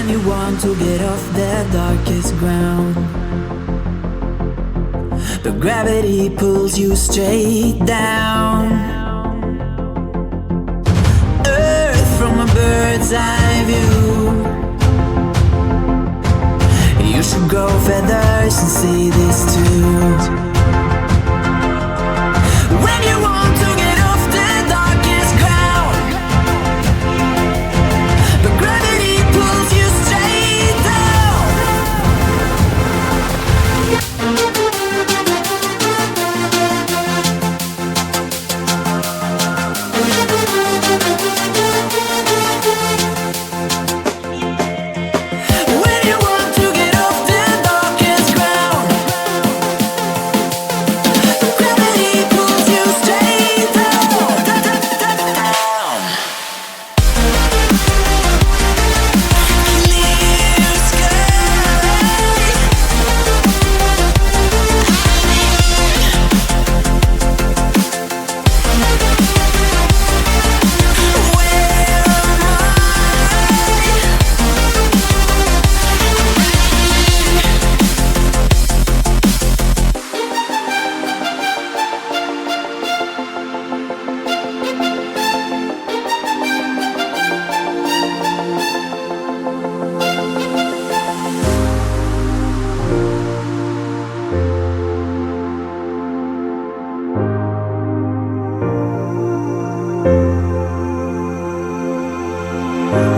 When you want to get off the darkest ground, but gravity pulls you straight down. Earth from a bird's eye view. You should grow feathers and see this too. When you want to get off the darkest ground, but gravity pulls you straight down. When you want to get off the darkest ground, but gravity pulls you straight down, down. Clear sky.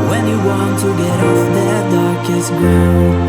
When you want to get off the darkest ground,